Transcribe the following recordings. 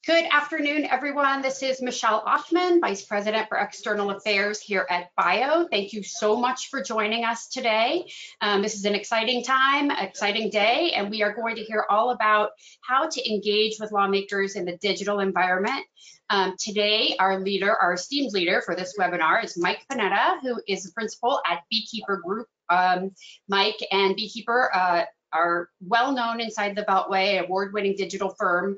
Good afternoon, everyone. This is Michelle Offman, Vice President for External Affairs here at BIO. Thank you so much for joining us today. This is an exciting time, exciting day, and we are going to hear all about how to engage with lawmakers in the digital environment. Today, our esteemed leader for this webinar is Mike Panetta, who is the principal at Beekeeper Group. Mike and Beekeeper are well known inside the Beltway, award-winning digital firm.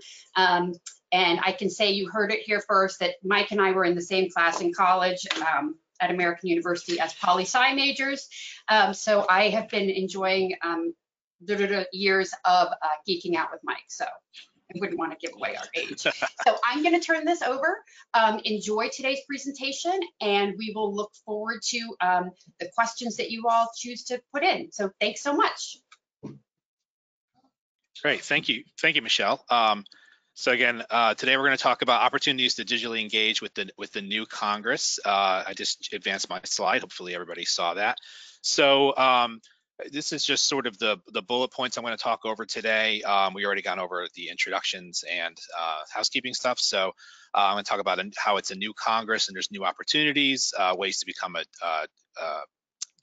And I can say you heard it here first that Mike and I were in the same class in college at American University as poli-sci majors. So I have been enjoying years of geeking out with Mike. So I wouldn't want to give away our age. So I'm going to turn this over. Enjoy today's presentation, and we will look forward to the questions that you all choose to put in. So thanks so much. Great, thank you, Michelle. So again, today we're going to talk about opportunities to digitally engage with the new Congress. I just advanced my slide. Hopefully everybody saw that. So this is just sort of the bullet points I'm going to talk over today. We already gone over the introductions and housekeeping stuff. So I'm going to talk about how it's a new Congress and there's new opportunities, ways to become a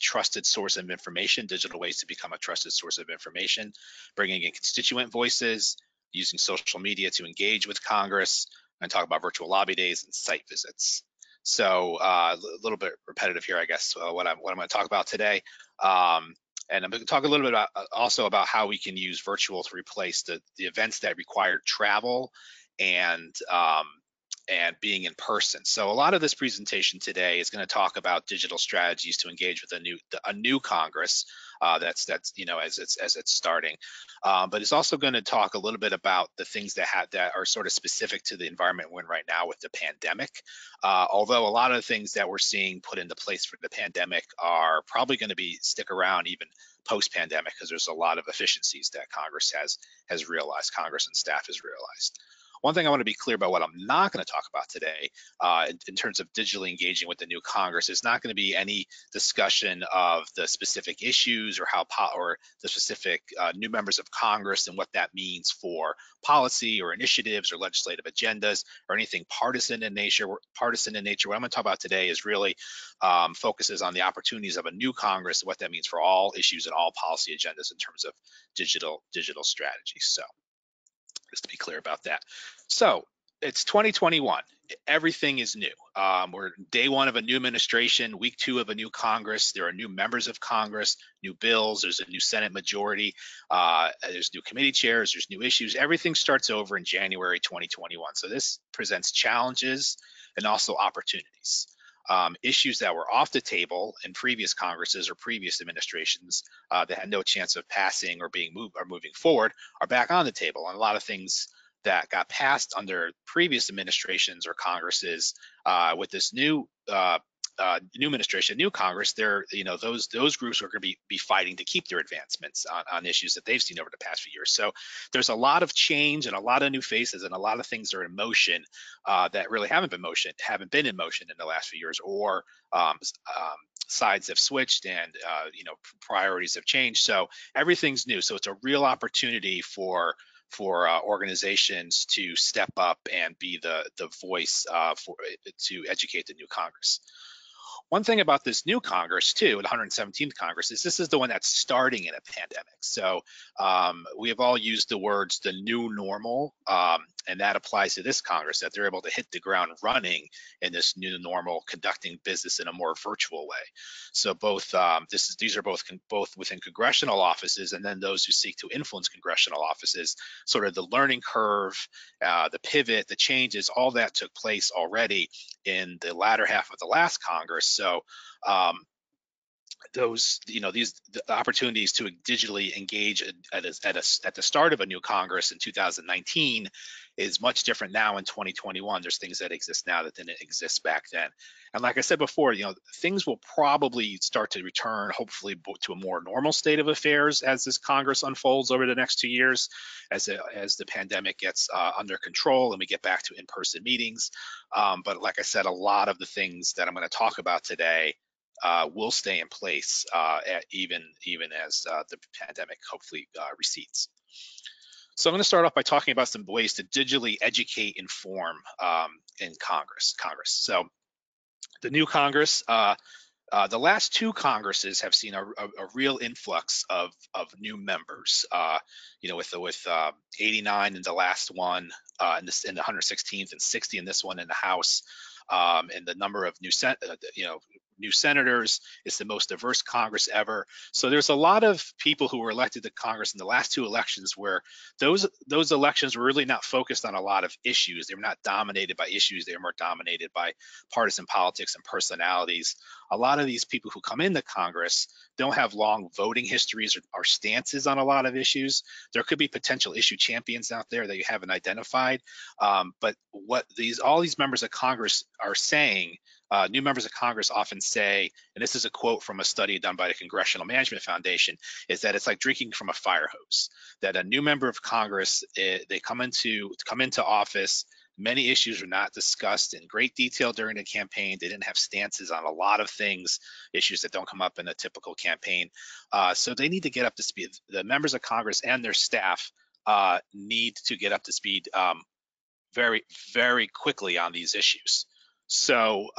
trusted source of information, digital ways to become a trusted source of information, bringing in constituent voices, using social media to engage with Congress, and talk about virtual lobby days and site visits. So a little bit repetitive here, I guess, what I'm going to talk about today. And I'm going to talk a little bit also about how we can use virtual to replace the events that require travel and being in person. So a lot of this presentation today is going to talk about digital strategies to engage with a new Congress that's as it's starting. But it's also going to talk a little bit about the things that are sort of specific to the environment we're in right now with the pandemic. Although a lot of the things that we're seeing put into place for the pandemic are probably going to stick around even post-pandemic, because there's a lot of efficiencies that Congress has realized, Congress and staff has realized. One thing I want to be clear about what I'm not going to talk about today in terms of digitally engaging with the new Congress is not going to be any discussion of the specific issues or the specific new members of Congress and what that means for policy or initiatives or legislative agendas or anything partisan in nature. What I'm going to talk about today is really focuses on the opportunities of a new Congress and what that means for all issues and all policy agendas in terms of digital strategies. So just to be clear about that. So it's 2021. Everything is new. We're day one of a new administration, week two of a new Congress. There are new members of Congress, new bills. There's a new Senate majority. There's new committee chairs. There's new issues. Everything starts over in January 2021. So this presents challenges and also opportunities. Issues that were off the table in previous Congresses or previous administrations that had no chance of passing or moving forward are back on the table. And a lot of things that got passed under previous administrations or Congresses with this new administration, new Congress, those groups are going to be fighting to keep their advancements on issues that they've seen over the past few years. So there's a lot of change and a lot of new faces and a lot of things are in motion that really haven't been in motion in the last few years, or sides have switched and priorities have changed. So everything's new. So it's a real opportunity for organizations to step up and be the voice to educate the new Congress. One thing about this new Congress too, the 117th Congress, is this is the one that's starting in a pandemic. So we have all used the words the new normal, and that applies to this Congress, that they're able to hit the ground running in this new normal, conducting business in a more virtual way. So these are both within congressional offices, and then those who seek to influence congressional offices. Sort of the learning curve, the pivot, the changes, all that took place already in the latter half of the last Congress. So the opportunities to digitally engage at the start of a new Congress in 2019 is much different now in 2021. There's things that exist now that didn't exist back then. And like I said before, things will probably start to return, hopefully, to a more normal state of affairs as this Congress unfolds over the next 2 years, as the pandemic gets under control and we get back to in-person meetings. But like I said, a lot of the things that I'm going to talk about today will stay in place even as the pandemic hopefully recedes. So I'm going to start off by talking about some ways to digitally educate, inform in Congress. So the new Congress, the last two Congresses have seen a real influx of new members. With 89 in the last one, in the 116th, and 60 in this one in the House, and the number of new senators. It's the most diverse Congress ever. So there's a lot of people who were elected to Congress in the last two elections where those elections were really not focused on a lot of issues. They were not dominated by issues. They were more dominated by partisan politics and personalities. A lot of these people who come into Congress don't have long voting histories or stances on a lot of issues. There could be potential issue champions out there that you haven't identified. But what all these members of Congress are saying, new members of Congress often say, and this is a quote from a study done by the Congressional Management Foundation, is that it's like drinking from a fire hose. That a new member of Congress, they come into office. Many issues are not discussed in great detail during the campaign. They didn't have stances on a lot of things, issues that don't come up in a typical campaign. So they need to get up to speed. The members of Congress and their staff need to get up to speed very, very quickly on these issues. So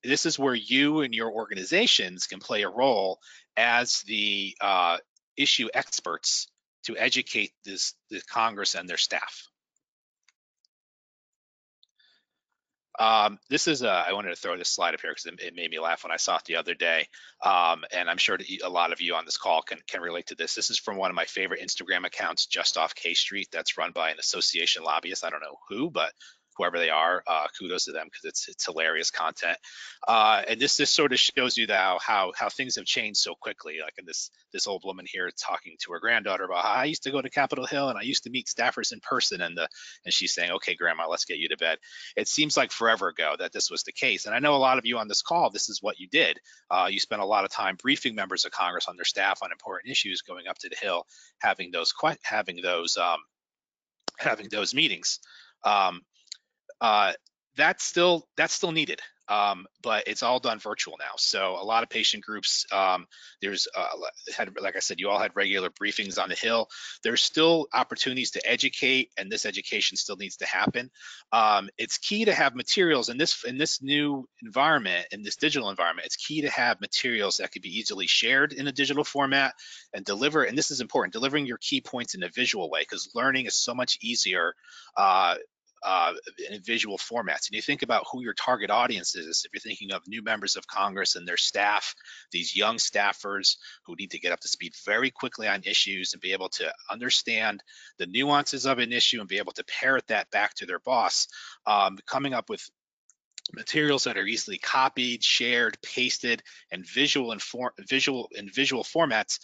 this is where you and your organizations can play a role as the issue experts to educate the Congress and their staff. I wanted to throw this slide up here because it made me laugh when I saw it the other day. And I'm sure a lot of you on this call can relate to this. This is from one of my favorite Instagram accounts, Just Off K Street. That's run by an association lobbyist. I don't know who, but whoever they are, kudos to them because it's hilarious content. And this sort of shows you how things have changed so quickly. Like in this old woman here talking to her granddaughter about how I used to go to Capitol Hill and I used to meet staffers in person, and she's saying, okay, Grandma, let's get you to bed. It seems like forever ago that this was the case. And I know a lot of you on this call, this is what you did. You spent a lot of time briefing members of Congress on their staff on important issues, going up to the Hill, having those meetings. That's still needed, but it's all done virtual now. So a lot of patient groups, like I said, you all had regular briefings on the Hill. There's still opportunities to educate, and this education still needs to happen. It's key to have materials in this new environment, in this digital environment. It's key to have materials that could be easily shared in a digital format and deliver. And this is important, delivering your key points in a visual way, because learning is so much easier in visual formats. And you think about who your target audience is. If you're thinking of new members of Congress and their staff, these young staffers who need to get up to speed very quickly on issues and be able to understand the nuances of an issue and be able to parrot that back to their boss, coming up with materials that are easily copied, shared, pasted, and visual formats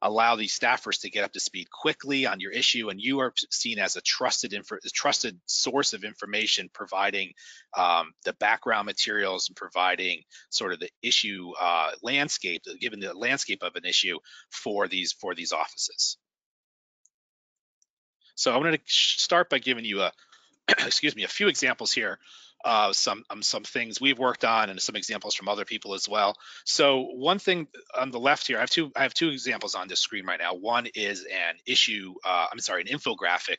allow these staffers to get up to speed quickly on your issue, and you are seen as a trusted source of information, providing the background materials and providing sort of the issue landscape, given the landscape of an issue for these offices. So I'm going to start by giving you a few examples here. Some things we've worked on and some examples from other people as well. So one thing on the left here, I have two examples on this screen right now. One is an infographic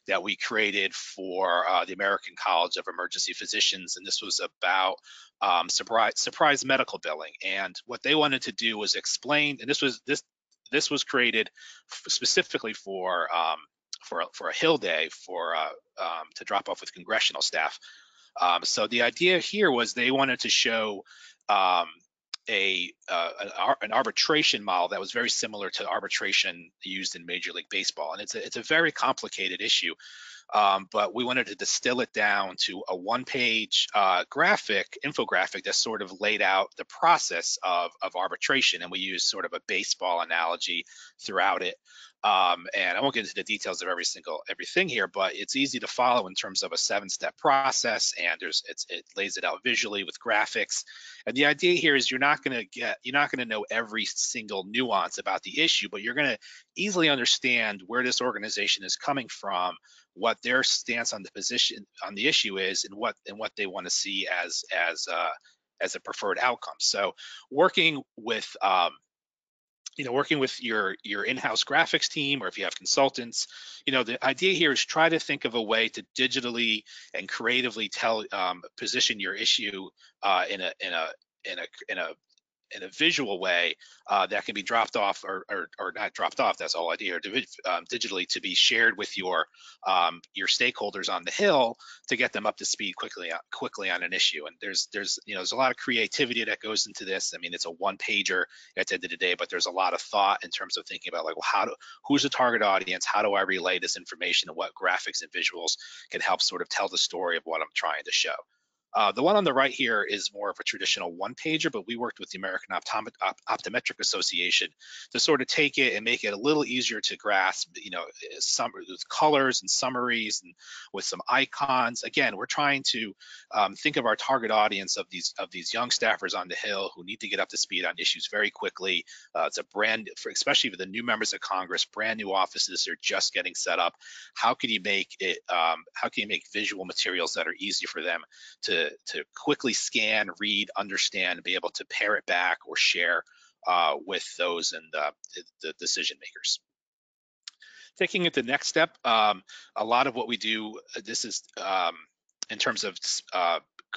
that we created for the American College of Emergency Physicians, and this was about surprise medical billing. And what they wanted to do was explain, and this was created specifically for a Hill Day to drop off with Congressional staff. So the idea here was they wanted to show an arbitration model that was very similar to arbitration used in Major League Baseball, and it's a very complicated issue. But we wanted to distill it down to a one-page infographic that sort of laid out the process of arbitration, and we used sort of a baseball analogy throughout it. And I won't get into the details of everything here, but it's easy to follow in terms of a 7-step process, and it lays it out visually with graphics. And the idea here is you're not going to know every single nuance about the issue, but you're going to easily understand where this organization is coming from, what their stance on the issue is, and what they want to see as a preferred outcome. So working with working with your in-house graphics team, or if you have consultants, the idea here is try to think of a way to digitally and creatively position your issue in a visual way that can be dropped off or not dropped off. That's all idea, or digitally to be shared with your stakeholders on the Hill to get them up to speed quickly on an issue. And there's a lot of creativity that goes into this. I mean, it's a one-pager at the end of the day, but there's a lot of thought in terms of thinking about, like, well, who's the target audience? How do I relay this information, and what graphics and visuals can help sort of tell the story of what I'm trying to show? The one on the right here is more of a traditional one-pager, but we worked with the American Optometric Association to sort of take it and make it a little easier to grasp, with colors and summaries and with some icons. Again, we're trying to think of our target audience of these young staffers on the Hill who need to get up to speed on issues very quickly. It's especially for the new members of Congress, brand new offices, they're just getting set up. How can you make it? How can you make visual materials that are easy for them to quickly scan, read, understand, and be able to pair it back or share with those and the decision makers? Taking it to the next step, a lot of what we do, this is in terms of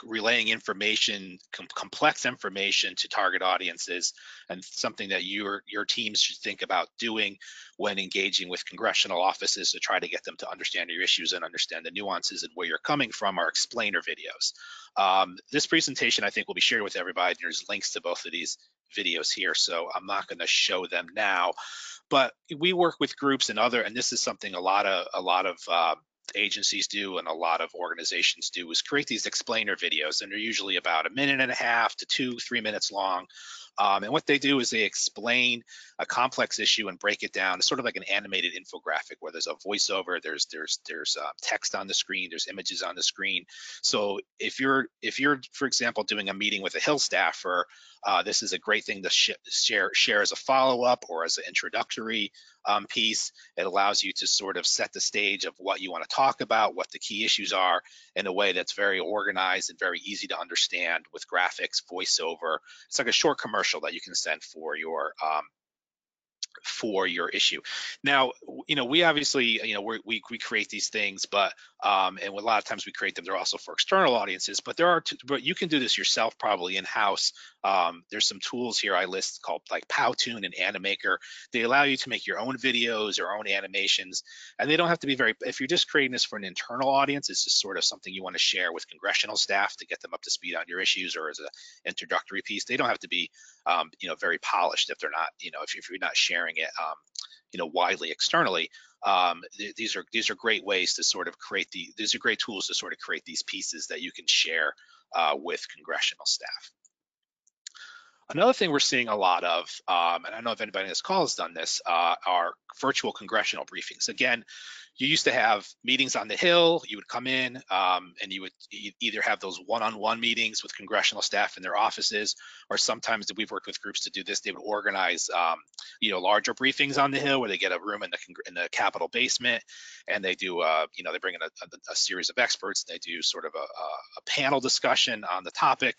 relaying information, complex information to target audiences, and something that your teams should think about doing when engaging with congressional offices to try to get them to understand your issues and understand the nuances and where you're coming from, are explainer videos. This presentation, I think, will be shared with everybody. There's links to both of these videos here, so I'm not going to show them now. But we work with groups and this is something a lot of agencies do and a lot of organizations do, is create these explainer videos, and they're usually about 1.5 minutes to 2-3 minutes long. And what they do is they explain a complex issue and break it down. It's sort of like an animated infographic where there's a voiceover, there's text on the screen, there's images on the screen. So if you're, for example, doing a meeting with a Hill staffer, this is a great thing to share as a follow-up or as an introductory piece. It allows you to sort of set the stage of what you want to talk about, what the key issues are, in a way that's very organized and very easy to understand with graphics, voiceover. It's like a short commercial that you can send for your issue. Now, we obviously, we create these things, but and a lot of times we create them, they're also for external audiences, but but you can do this yourself probably in-house. There's some tools here I list called like Powtoon and Animaker. They allow you to make your own videos, your own animations, and they don't have to be if you're just creating this for an internal audience, it's just sort of something you want to share with congressional staff to get them up to speed on your issues, or as an introductory piece. They don't have to be very polished if they're not, if you're not sharing it widely externally. These are great ways to sort of these are great tools to sort of create these pieces that you can share with congressional staff. Another thing we're seeing a lot of, and I don't know if anybody on this call has done this, are virtual congressional briefings. Again, you used to have meetings on the Hill. You would come in and you would either have those one-on-one meetings with congressional staff in their offices, or sometimes we've worked with groups to do this. They would organize, larger briefings on the Hill where they get a room in the Capitol basement, and they do, they bring in a series of experts. They do sort of a panel discussion on the topic.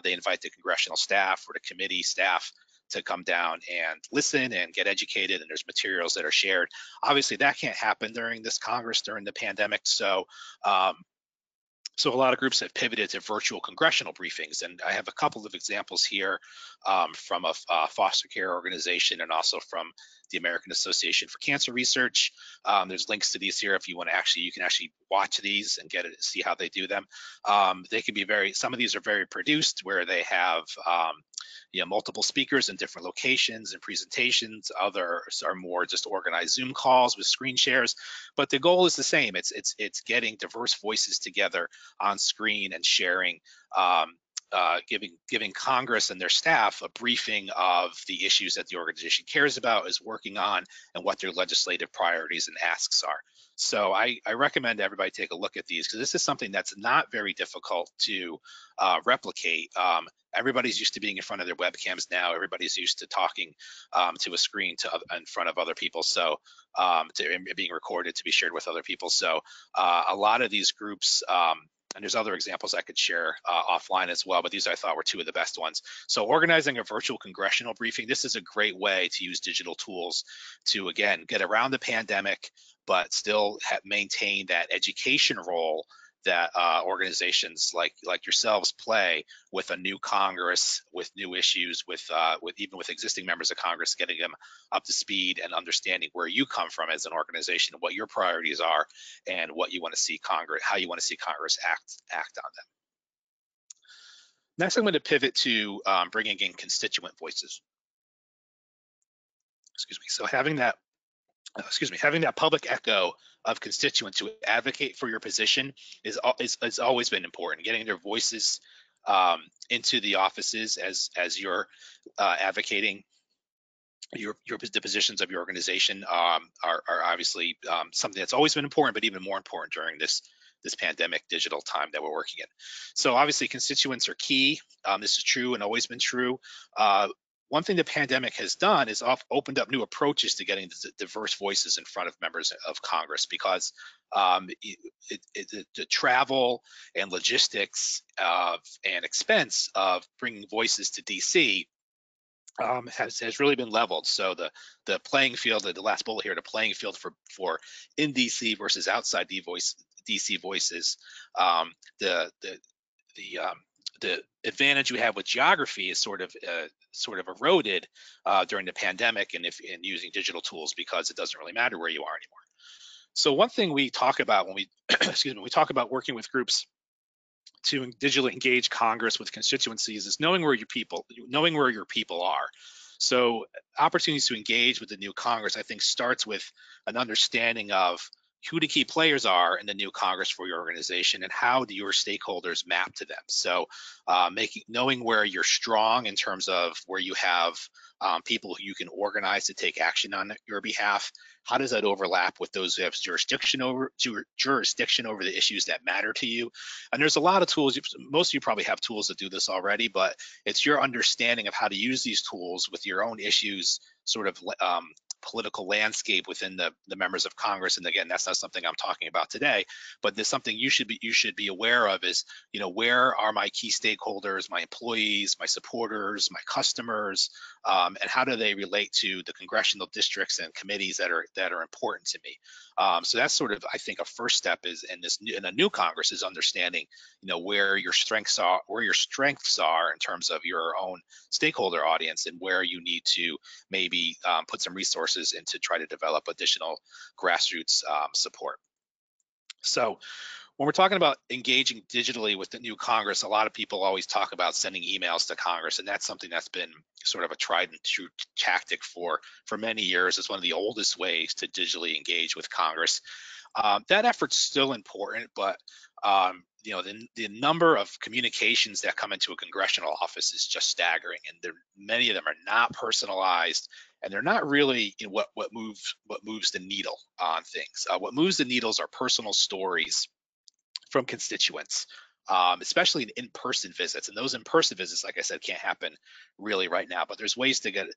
They invite the congressional staff or the committee staff to come down and listen and get educated, and there's materials that are shared. Obviously, that can't happen during this Congress, during the pandemic. So a lot of groups have pivoted to virtual congressional briefings, and I have a couple of examples here from a foster care organization and also from the American Association for Cancer Research. There's links to these here if you want to you can actually watch these and see how they do them. They can be some of these are very produced, where they have multiple speakers in different locations and presentations. Others are more just organized Zoom calls with screen shares, but the goal is the same. It's getting diverse voices together on screen and sharing, giving Congress and their staff a briefing of the issues that the organization cares about, is working on, and what their legislative priorities and asks are. So I recommend everybody take a look at these, because this is something that's not very difficult to replicate. Everybody's used to being in front of their webcams now. Everybody's used to talking to a screen in front of other people, so being recorded to be shared with other people. So a lot of these groups And there's other examples I could share offline as well, but these I thought were two of the best ones. So organizing a virtual congressional briefing, this is a great way to use digital tools to, again, get around the pandemic, but still maintain that education role that organizations like yourselves play with a new Congress, with new issues, with even with existing members of Congress, getting them up to speed and understanding where you come from as an organization, what your priorities are, and what you want to see Congress, how you want to see Congress act on them. Next, I'm going to pivot to bringing in constituent voices. Excuse me. So having that public echo of constituents who advocate for your position is always been important. Getting their voices into the offices as you're advocating the positions of your organization are obviously something that's always been important, but even more important during this pandemic digital time that we're working in. So obviously constituents are key. This is true and always been true. One thing the pandemic has done is opened up new approaches to getting diverse voices in front of members of Congress, because the travel and logistics and expense of bringing voices to DC has really been leveled. So the playing field, the last bullet here, the playing field for in DC versus outside DC voices, the advantage we have with geography is sort of eroded during the pandemic and using digital tools, because it doesn't really matter where you are anymore. So one thing we talk about when we we talk about working with groups to digitally engage Congress with constituencies is knowing where your people are. So opportunities to engage with the new Congress, I think, starts with an understanding of who the key players are in the new Congress for your organization, and how do your stakeholders map to them. So knowing where you're strong in terms of where you have people who you can organize to take action on your behalf. How does that overlap with those who have jurisdiction over the issues that matter to you? And there's a lot of tools. Most of you probably have tools that do this already, but it's your understanding of how to use these tools with your own issues, sort of political landscape within the members of Congress. And again, that's not something I'm talking about today, but there's something you should be aware of is, where are my key stakeholders, my employees, my supporters, my customers, and how do they relate to the congressional districts and committees that are important to me. So that's sort of, I think, a first step is in a new Congress is understanding, where your strengths are in terms of your own stakeholder audience, and where you need to maybe put some resources in to try to develop additional grassroots support. So when we're talking about engaging digitally with the new Congress, a lot of people always talk about sending emails to Congress, and that's something that's been sort of a tried and true tactic for many years. It's one of the oldest ways to digitally engage with Congress. That effort's still important, but the number of communications that come into a congressional office is just staggering, and many of them are not personalized, and they're not really what moves the needle on things. What moves the needles are personal stories from constituents, especially in-person visits. And those in-person visits, like I said, can't happen really right now. But there's ways to do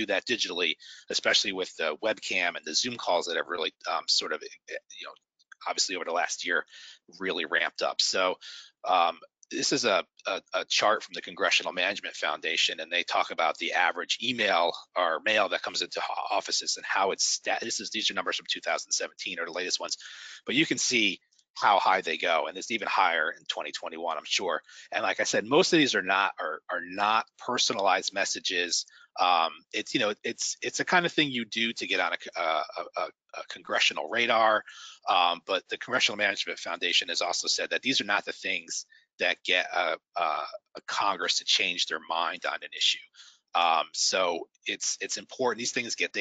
that digitally, especially with the webcam and the Zoom calls that have really obviously over the last year really ramped up. So this is a chart from the Congressional Management Foundation, and they talk about the average email or mail that comes into offices and how these are numbers from 2017 or the latest ones, but you can see how high they go, and it's even higher in 2021, I'm sure. And like I said, most of these are not personalized messages. It's a kind of thing you do to get on a congressional radar, but the Congressional Management Foundation has also said that these are not the things that get a Congress to change their mind on an issue. So it's important. These things get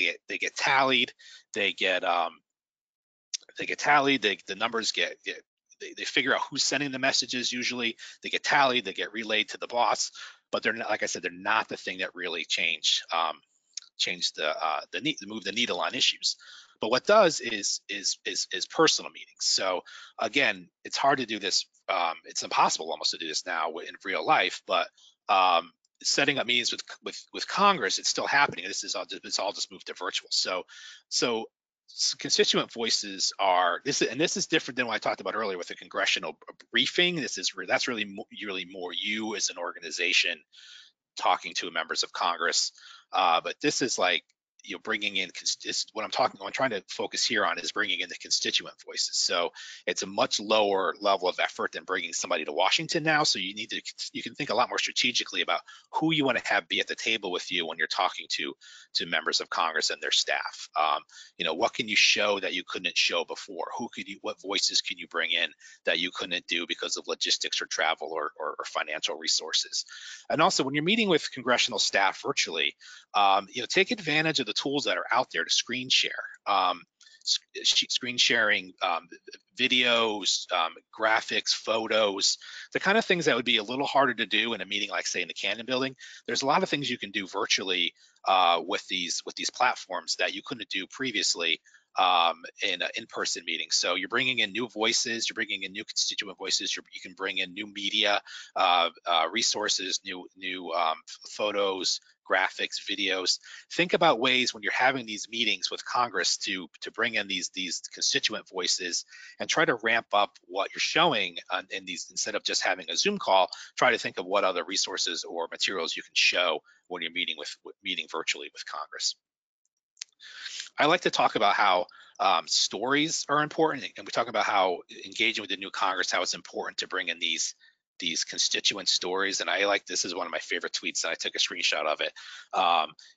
tallied. The numbers they figure out who's sending the messages. Usually they get tallied, they get relayed to the boss, but they're not, like I said, they're not the thing that really move the needle on issues. But what does is personal meetings. So again, it's hard to do this. It's impossible almost to do this now in real life, but setting up meetings with Congress, it's still happening. It's all just moved to virtual. So constituent voices are this is different than what I talked about earlier with the congressional briefing. That's really more you as an organization talking to members of Congress. But this is like, bringing in, what I'm trying to focus here on is bringing in the constituent voices. So it's a much lower level of effort than bringing somebody to Washington now. So you can think a lot more strategically about who you want to have be at the table with you when you're talking to members of Congress and their staff. What can you show that you couldn't show before? What voices can you bring in that you couldn't do because of logistics or travel or financial resources? And also, when you're meeting with congressional staff virtually, take advantage of the tools that are out there to screen share. Screen sharing videos, graphics, photos, the kind of things that would be a little harder to do in a meeting like, say, in the Cannon Building. There's a lot of things you can do virtually with these platforms that you couldn't do previously in an in-person meeting. So you're bringing in new voices, you're bringing in new constituent voices, you can bring in new media resources, new photos, graphics, videos. Think about ways when you're having these meetings with Congress to bring in these constituent voices and try to ramp up what you're showing in these. Instead of just having a Zoom call, try to think of what other resources or materials you can show when you're meeting virtually with Congress. I like to talk about how stories are important, and we talk about how engaging with the new Congress, how it's important to bring in these constituent stories. And this is one of my favorite tweets, and I took a screenshot of it.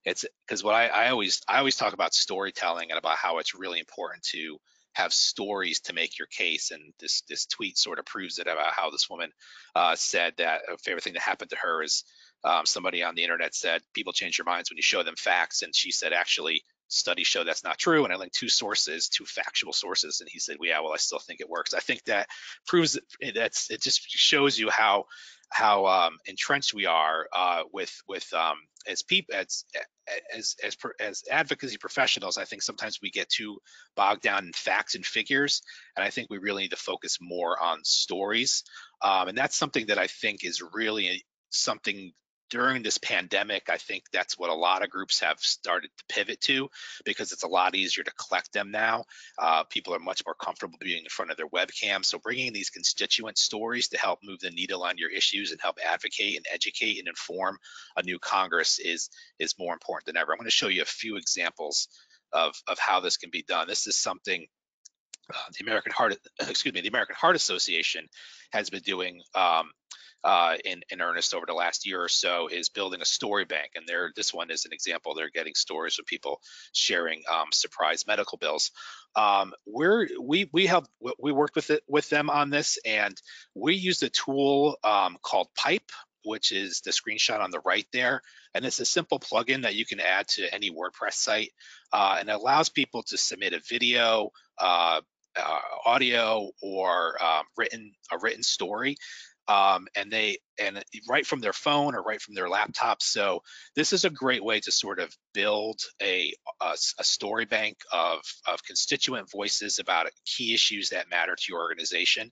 It's because what I always talk about storytelling and about how it's really important to have stories to make your case. And this tweet sort of proves it, about how this woman said that a favorite thing that happened to her is somebody on the internet said, people change their minds when you show them facts. And she said, actually, studies show that's not true. And I linked two factual sources. And he said, well, yeah, well, I still think it works. I think that proves it just shows you how entrenched we are as advocacy professionals. I think sometimes we get too bogged down in facts and figures, and I think we really need to focus more on stories. And that's something that I think is really something during this pandemic. I think that's what a lot of groups have started to pivot to, because it's a lot easier to collect them now. People are much more comfortable being in front of their webcam. So bringing these constituent stories to help move the needle on your issues and help advocate and educate and inform a new Congress is more important than ever. I'm going to show you a few examples of how this can be done. This is something the American Heart Association has been doing in earnest over the last year or so, is building a story bank. And this one is an example. They're getting stories of people sharing surprise medical bills. We worked with them on this, and we used a tool called Pipe, which is the screenshot on the right there. And it's a simple plugin that you can add to any WordPress site, and it allows people to submit a video, audio, or a written story, and right from their phone or right from their laptop. So this is a great way to sort of build a story bank of constituent voices about key issues that matter to your organization.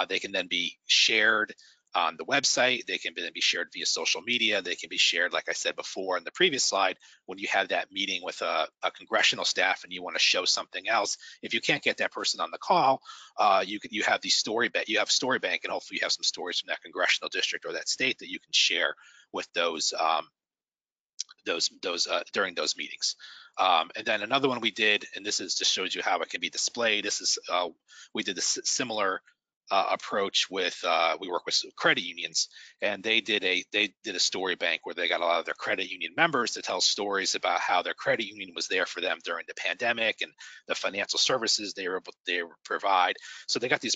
They can then be shared on the website. They can then be shared via social media. They can be shared, like I said before in the previous slide, when you have that meeting with a congressional staff and you want to show something else. If you can't get that person on the call, you have story bank, and hopefully you have some stories from that congressional district or that state that you can share with those during those meetings. And then another one we did, and this just shows you how it can be displayed. This is we did a similar approach with we work with credit unions, and they did a story bank where they got a lot of their credit union members to tell stories about how their credit union was there for them during the pandemic and the financial services they were able to provide. So they got these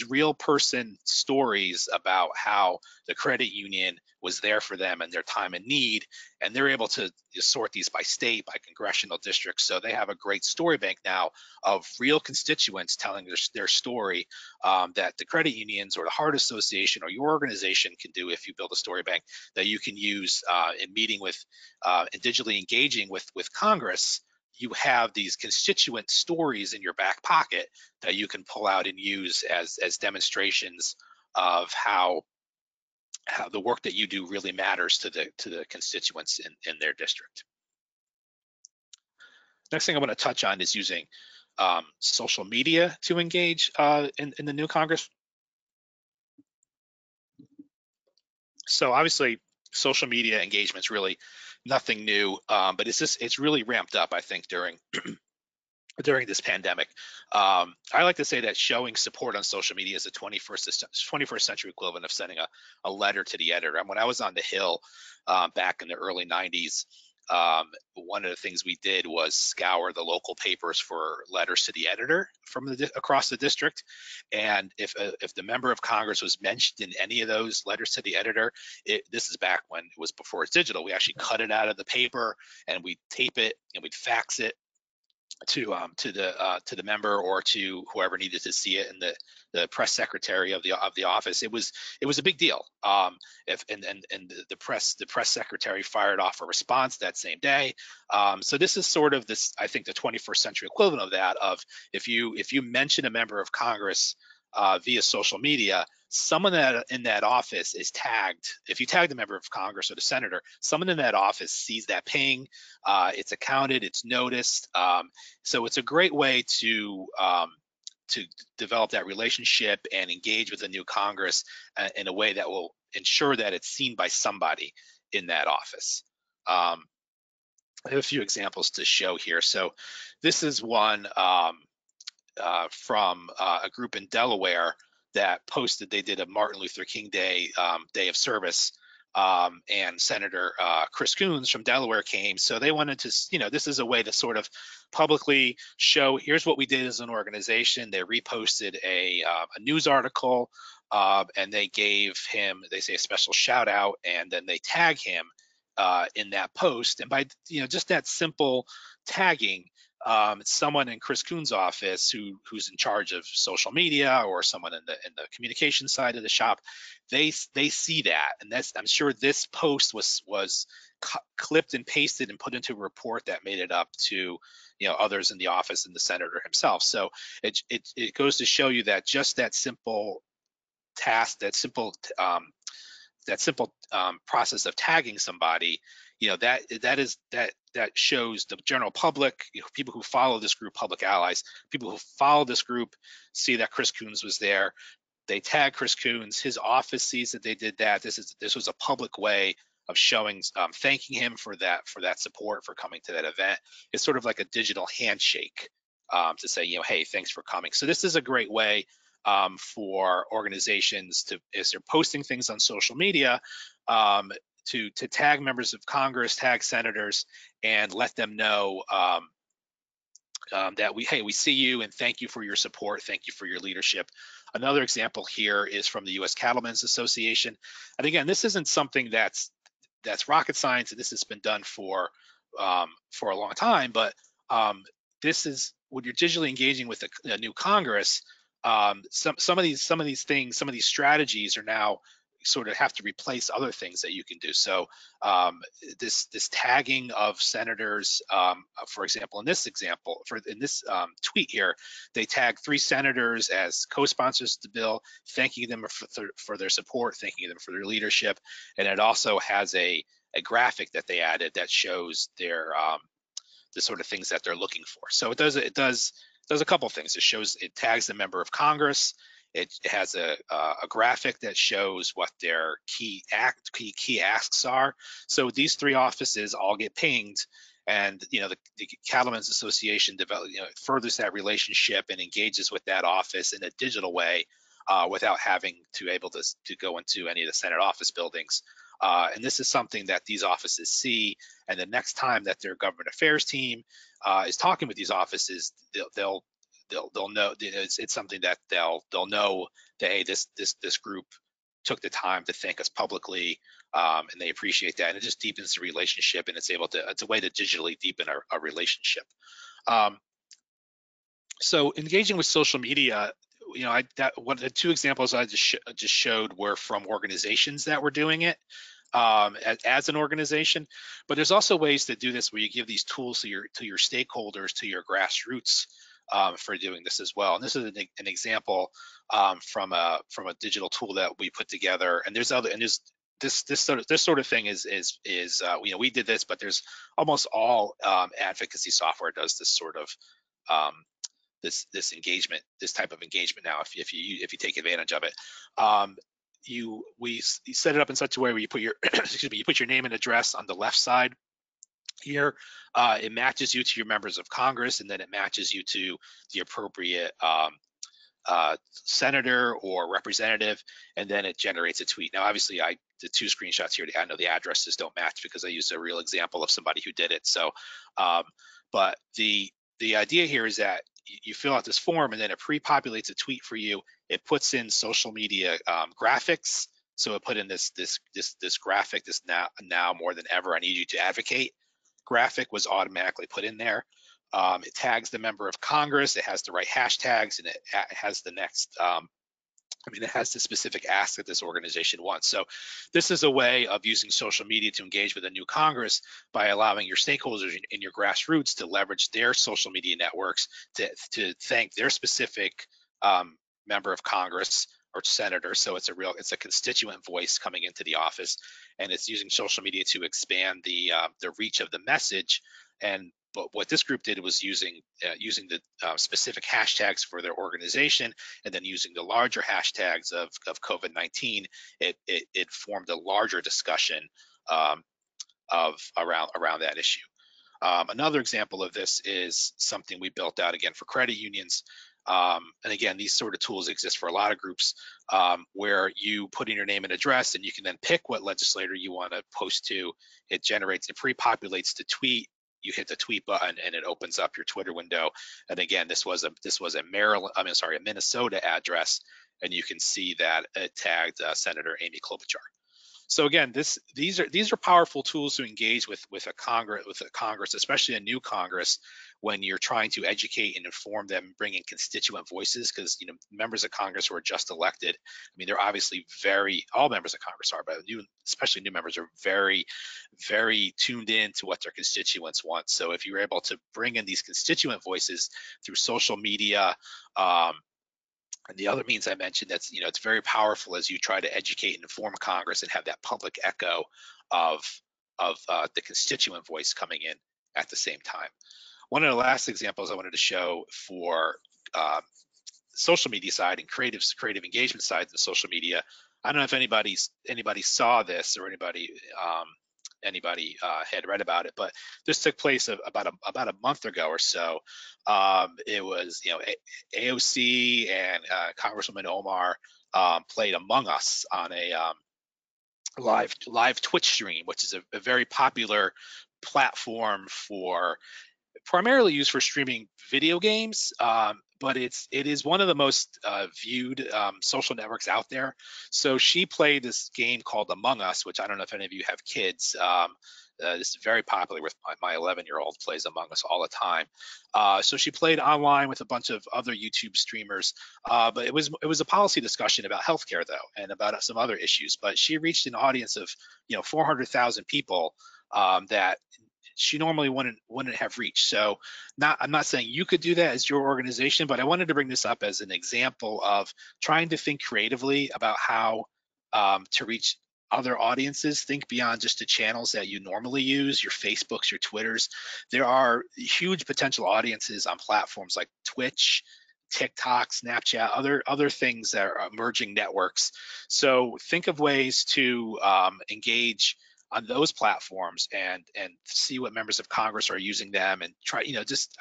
real person stories about how the credit union was there for them in their time of need, and they're able to sort these by state, by congressional districts. So they have a great story bank now of real constituents telling their story, that the credit unions or the Heart Association or your organization can do if you build a story bank that you can use in meeting with and digitally engaging with Congress. You have these constituent stories in your back pocket that you can pull out and use as demonstrations of how the work that you do really matters to the constituents in their district. Next thing I want to touch on is using social media to engage in the new Congress. So obviously, social media engagement is really nothing new, but it's really ramped up, I think, during this pandemic. I like to say that showing support on social media is a 21st century equivalent of sending a letter to the editor. And when I was on the Hill back in the early 90s, one of the things we did was scour the local papers for letters to the editor from across the district. And if the member of Congress was mentioned in any of those letters to the editor, this is back when it was before it's digital, we actually cut it out of the paper and we'd tape it and we'd fax it to the member or to whoever needed to see it, and the press secretary of the office. It was a big deal. If the press secretary fired off a response that same day. So this is sort of this, I think, the 21st century equivalent of that. Of if you mention a member of Congress via social media, someone in that office is tagged. If you tag the member of Congress or the senator, someone in that office sees that ping. It's accounted, it's noticed. So it's a great way to develop that relationship and engage with the new Congress in a way that will ensure that it's seen by somebody in that office. I have a few examples to show here. So this is one from a group in Delaware that posted. They did a Martin Luther King Day Day of Service, and Senator Chris Coons from Delaware came. So they wanted to, this is a way to sort of publicly show, here's what we did as an organization. They reposted a news article, and they gave him, they say, a special shout out, and then they tag him in that post. And by just that simple tagging, someone in Chris Coons' office who's in charge of social media, or someone in the communication side of the shop, they see that, and I'm sure this post was clipped and pasted and put into a report that made it up to others in the office and the senator himself. So it goes to show you that just that simple task, that simple process of tagging somebody, that shows the general public, people who follow this group, public allies, people who follow this group see that Chris Coons was there. They tag Chris Coons. His office sees that they did that. This was a public way of showing, thanking him for that support, for coming to that event. It's sort of like a digital handshake to say, hey, thanks for coming. So this is a great way for organizations to, as they're posting things on social media, to tag members of Congress, tag senators, and let them know that we see you and thank you for your support, thank you for your leadership. Another example here is from the U.S. Cattlemen Association, and again, this isn't something that's rocket science, and this has been done for a long time. But this is when you're digitally engaging with a new Congress. Some of these things, some of these strategies are now sort of have to replace other things that you can do. So this tagging of senators, for example, in this tweet here, they tag 3 senators as co-sponsors of the bill, thanking them for their support, thanking them for their leadership, and it also has a graphic that they added that shows their the sort of things that they're looking for. So it does a couple things. It tags the member of Congress. It has a graphic that shows what their key asks are. So these 3 offices all get pinged, and the Cattlemen's Association furthers that relationship and engages with that office in a digital way without having to go into any of the Senate office buildings. And this is something that these offices see, and the next time that their government affairs team is talking with these offices, they'll know it's something that they'll know that, hey, this group took the time to thank us publicly, and they appreciate that, and it just deepens the relationship, and it's a way to digitally deepen a relationship. So engaging with social media, the 2 examples I just showed were from organizations that were doing it as an organization, but there's also ways to do this where you give these tools to your stakeholders, to your grassroots, for doing this as well. And this is an example from a digital tool that we put together. And there's this sort of thing is you know, we did this, but there's almost all advocacy software does this sort of this engagement, this type of engagement now. If you take advantage of it, we set it up in such a way where you put your excuse me, you put your name and address on the left side here. It matches you to your members of Congress, and then it matches you to the appropriate senator or representative, and then it generates a tweet. Now, obviously, the 2 screenshots here, I know the addresses don't match because I used a real example of somebody who did it. So, but the idea here is that you fill out this form, and then it pre-populates a tweet for you. It puts in social media graphics. So it put in this graphic, this now more than ever, I need you to advocate graphic was automatically put in there. It tags the member of Congress. It has the right hashtags, and it has the next, it has the specific ask that this organization wants. So this is a way of using social media to engage with a new Congress by allowing your stakeholders in your grassroots to leverage their social media networks to thank their specific member of Congress or senator. So it's a constituent voice coming into the office, and it's using social media to expand the reach of the message. But what this group did was using the specific hashtags for their organization, and then using the larger hashtags of COVID-19, it formed a larger discussion around that issue. Another example of this is something we built out again for credit unions. And again, these sort of tools exist for a lot of groups, where you put in your name and address, and you can then pick what legislator you want to post to. It pre-populates the tweet. You hit the tweet button, and it opens up your Twitter window. And again, this was a Minnesota address, and you can see that it tagged Senator Amy Klobuchar. So again, these are powerful tools to engage with a Congress, especially a new Congress, when you're trying to educate and inform them, bring in constituent voices, because members of Congress who are just elected, they're obviously all members of Congress are, but especially new members are very, very tuned in to what their constituents want. So if you're able to bring in these constituent voices through social media, and the other means I mentioned, it's very powerful as you try to educate and inform Congress and have that public echo of the constituent voice coming in at the same time. One of the last examples I wanted to show for social media side and creative engagement side of the social media. I don't know if anybody saw this or anybody had read about it, but this took place about a month ago or so. It was AOC and Congresswoman Omar played Among Us on a live Twitch stream, which is a very popular platform primarily used for streaming video games, but it is one of the most viewed social networks out there. So she played this game called Among Us, which I don't know if any of you have kids. This is very popular with my 11-year-old plays Among Us all the time. So she played online with a bunch of other YouTube streamers, but it was a policy discussion about healthcare though, and about some other issues. But she reached an audience of 400,000 people that she normally wouldn't have reached. So I'm not saying you could do that as your organization, but I wanted to bring this up as an example of trying to think creatively about how to reach other audiences. Think beyond just the channels that you normally use, your Facebooks, your Twitters. There are huge potential audiences on platforms like Twitch, TikTok, Snapchat, other things that are emerging networks. So think of ways to engage on those platforms and see what members of Congress are using them, and try,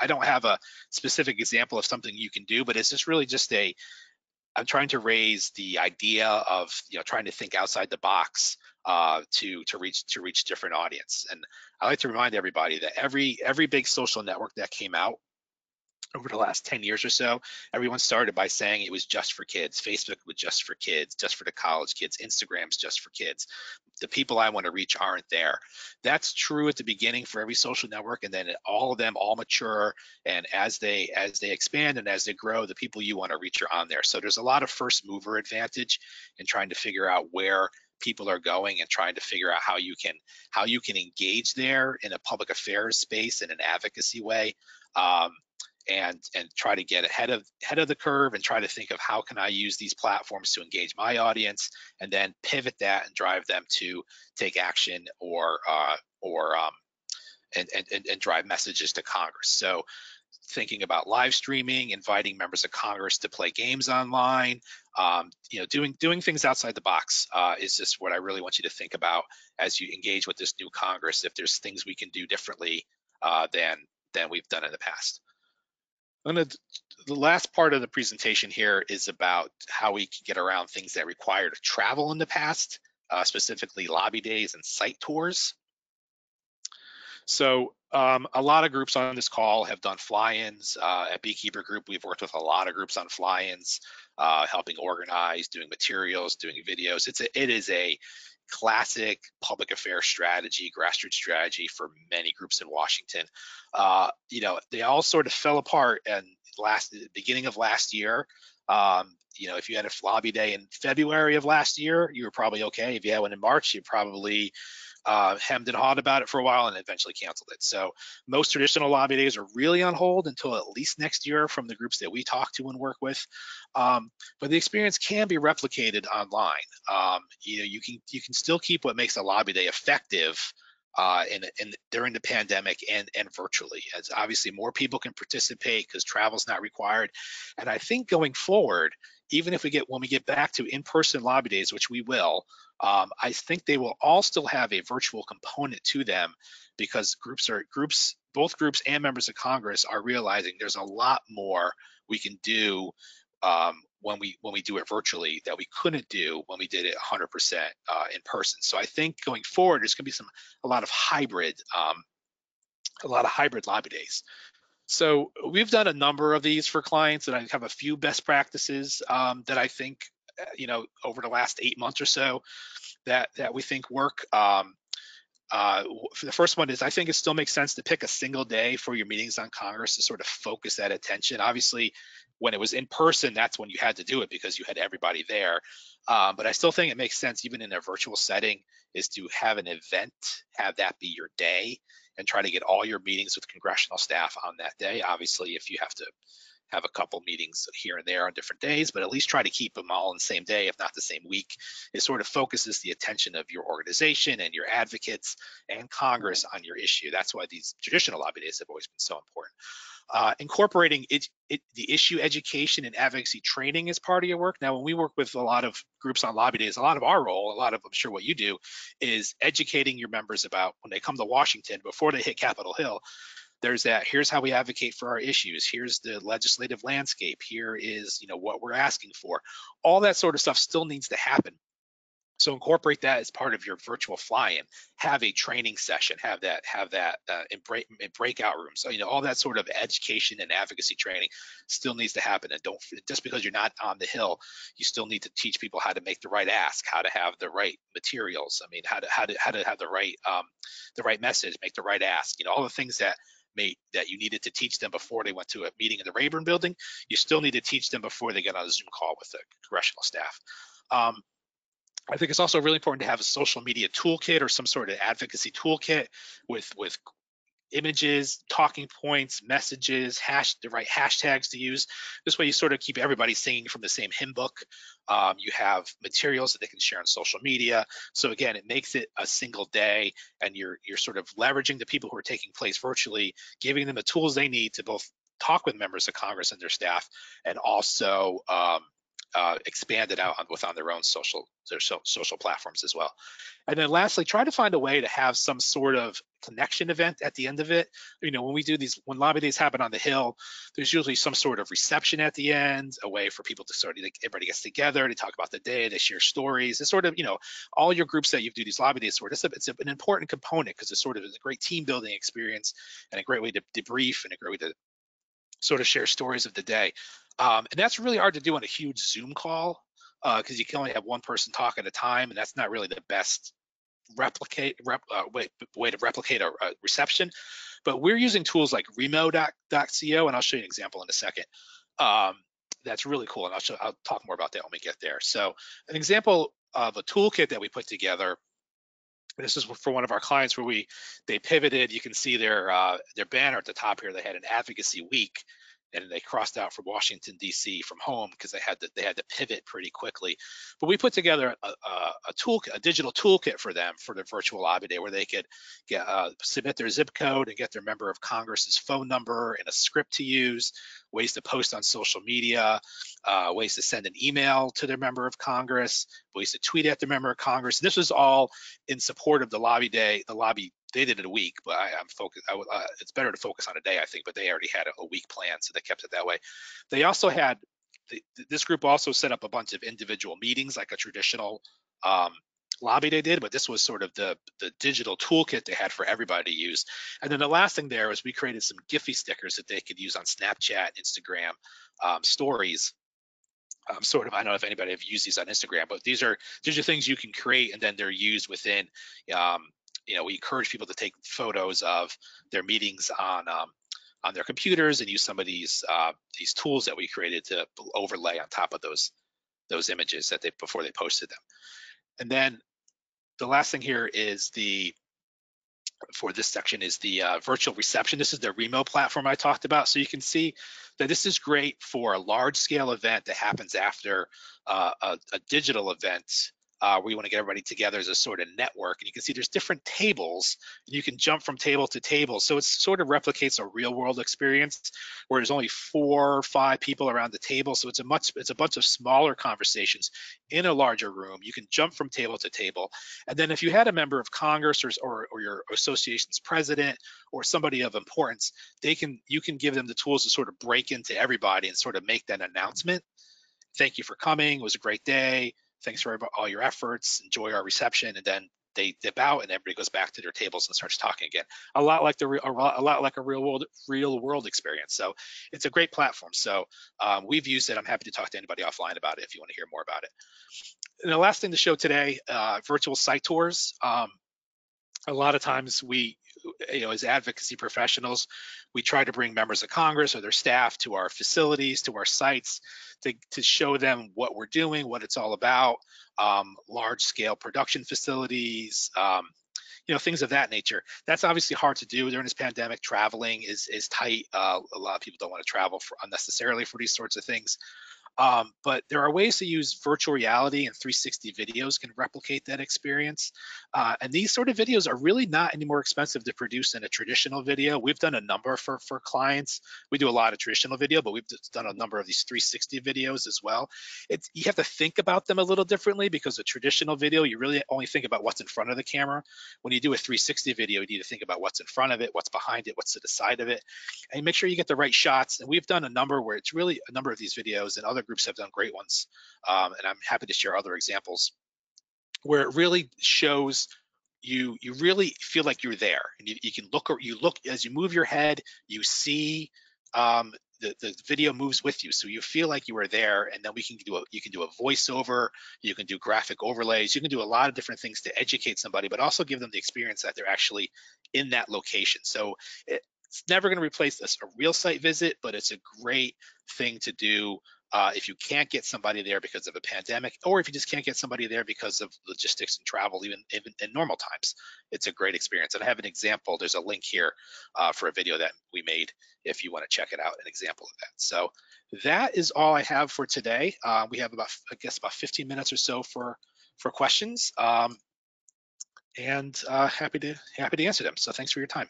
I don't have a specific example of something you can do, but it's just really just I'm trying to raise the idea of trying to think outside the box to reach different audience. And I like to remind everybody that every big social network that came out over the last 10 years or so, everyone started by saying it was just for kids. Facebook was just for kids, just for the college kids. Instagram's just for kids. The people I want to reach aren't there. That's true at the beginning for every social network, and then all of them all mature, and as they expand and as they grow, the people you want to reach are on there. So there's a lot of first mover advantage in trying to figure out where people are going and trying to figure out how you can engage there in a public affairs space in an advocacy way. and try to get ahead of the curve and try to think of how can I use these platforms to engage my audience, and then pivot that and drive them to take action or drive messages to Congress. So thinking about live streaming, inviting members of Congress to play games online, doing things outside the box is just what I really want you to think about as you engage with this new Congress. If there's things we can do differently than we've done in the past. The last part of the presentation here is about how we can get around things that required travel in the past, specifically lobby days and site tours. So a lot of groups on this call have done fly-ins. At Beekeeper Group, we've worked with a lot of groups on fly-ins, helping organize, doing materials, doing videos. It is a classic public affairs strategy, grassroots strategy for many groups in Washington. They all sort of fell apart and the beginning of last year. If you had a lobby day in February of last year, you were probably okay. If you had one in March, you probably hemmed and hawed about it for a while and eventually canceled it. So most traditional lobby days are really on hold until at least next year from the groups that we talk to and work with. But the experience can be replicated online. You can still keep what makes a lobby day effective during the pandemic and virtually, as obviously more people can participate because travel's not required. And I think going forward, even if when we get back to in-person lobby days, which we will, I think they will all still have a virtual component to them, because both groups and members of Congress are realizing there's a lot more we can do when we do it virtually that we couldn't do when we did it 100% in person. So I think going forward, there's going to be a lot of hybrid lobby days. So we've done a number of these for clients, and I have a few best practices that I think, over the last 8 months or so that we think work. The first one is, I think it still makes sense to pick a single day for your meetings on Congress to sort of focus that attention. Obviously, when it was in person, that's when you had to do it because you had everybody there. But I still think it makes sense, even in a virtual setting, is to have an event, have that be your day, and try to get all your meetings with congressional staff on that day. Obviously, if you have to have a couple meetings here and there on different days, but at least try to keep them all in the same day, if not the same week. It sort of focuses the attention of your organization and your advocates and Congress on your issue. That's why these traditional lobby days have always been so important. Incorporating the issue education and advocacy training as part of your work. Now, when we work with a lot of groups on lobby days, a lot of our role, I'm sure what you do, is educating your members about when they come to Washington, before they hit Capitol Hill, here's how we advocate for our issues. Here's the legislative landscape. Here is, what we're asking for. All that sort of stuff still needs to happen. So incorporate that as part of your virtual fly-in. Have a training session. Have that in breakout rooms. So, all that sort of education and advocacy training still needs to happen. And don't, just because you're not on the Hill, you still need to teach people how to make the right ask, how to have the right materials. I mean, how to have the right message, make the right ask. All the things that you needed to teach them before they went to a meeting in the Rayburn building, you still need to teach them before they get on a Zoom call with the congressional staff. I think it's also really important to have a social media toolkit or some sort of advocacy toolkit with images, talking points, messages, the right hashtags to use. This way you sort of keep everybody singing from the same hymn book. You have materials that they can share on social media. So again, it makes it a single day, and you're sort of leveraging the people who are taking place virtually, giving them the tools they need to both talk with members of Congress and their staff, and also expand it out on their own social platforms as well. And then lastly, try to find a way to have some sort of connection event at the end of it. When lobby days happen on the Hill, there's usually some sort of reception at the end, a way for people to everybody gets together, they talk about the day, they share stories. It's sort of, all your groups that you do these lobby days for, it's an important component, because it's sort of a great team building experience and a great way to debrief and a great way to sort of share stories of the day. And that's really hard to do on a huge Zoom call, because you can only have one person talk at a time, and that's not really the best way to replicate a reception. But we're using tools like Remo.co, and I'll show you an example in a second. That's really cool, and I'll talk more about that when we get there. So an example of a toolkit that we put together. This is for one of our clients where they pivoted. You can see their banner at the top here. They had an advocacy week, and they crossed out from Washington D.C. from home because they had to pivot pretty quickly. But we put together a digital toolkit for them for the virtual lobby day, where they could submit their zip code and get their member of Congress's phone number and a script to use, ways to post on social media, ways to send an email to their member of Congress, ways to tweet at their member of Congress. This was all in support of the lobby day. They did it a week, but I'm focused. It's better to focus on a day, I think, but they already had a week plan, so they kept it that way. They also had, this group also set up a bunch of individual meetings like a traditional lobby day did, but this was sort of the digital toolkit they had for everybody to use. And then the last thing there was we created some Giphy stickers that they could use on Snapchat, Instagram, stories. I don't know if anybody have used these on Instagram, but these are things you can create, and then they're used within. We encourage people to take photos of their meetings on their computers and use some of these tools that we created to overlay on top of those images before they posted them. And then the last thing here is for this section is the virtual reception. This is the Remo platform I talked about. So you can see that this is great for a large scale event that happens after a digital event where you want to get everybody together as a sort of network. And you can see there's different tables, and you can jump from table to table. So it sort of replicates a real world experience where there's only 4 or 5 people around the table. So it's a bunch of smaller conversations in a larger room. You can jump from table to table. And then if you had a member of Congress or your association's president or somebody of importance, you can give them the tools to sort of break into everybody and sort of make that announcement. Thank you for coming. It was a great day. Thanks for all your efforts. Enjoy our reception. And then they dip out, and everybody goes back to their tables and starts talking again. A lot like a real world experience. So it's a great platform. So we've used it. I'm happy to talk to anybody offline about it if you want to hear more about it. And the last thing to show today, virtual site tours. A lot of times we, as advocacy professionals, we try to bring members of Congress or their staff to our facilities, to our sites, to show them what we're doing, what it's all about, large scale production facilities, things of that nature. That's obviously hard to do during this pandemic. Traveling is tight. A lot of people don't want to travel unnecessarily for these sorts of things. But there are ways to use virtual reality, and 360 videos can replicate that experience. And these sort of videos are really not any more expensive to produce than a traditional video. We've done a number for clients. We do a lot of traditional video, but we've done a number of these 360 videos as well. You have to think about them a little differently, because a traditional video, you really only think about what's in front of the camera. When you do a 360 video, you need to think about what's in front of it, what's behind it, what's to the side of it, and make sure you get the right shots. And we've done a number where it's really a number of these videos, and other groups have done great ones, and I'm happy to share other examples where it really shows you really feel like you're there, and you can look as you move your head, you see the video moves with you, so you feel like you are there. And then you can do a voiceover, you can do graphic overlays, you can do a lot of different things to educate somebody, but also give them the experience that they're actually in that location. So it's never going to replace a real site visit, but it's a great thing to do if you can't get somebody there because of a pandemic, or if you just can't get somebody there because of logistics and travel, even in normal times. It's a great experience. And I have an example. There's a link here for a video that we made if you want to check it out, an example of that. So that is all I have for today. We have about 15 minutes or so for questions, and happy to answer them. So thanks for your time.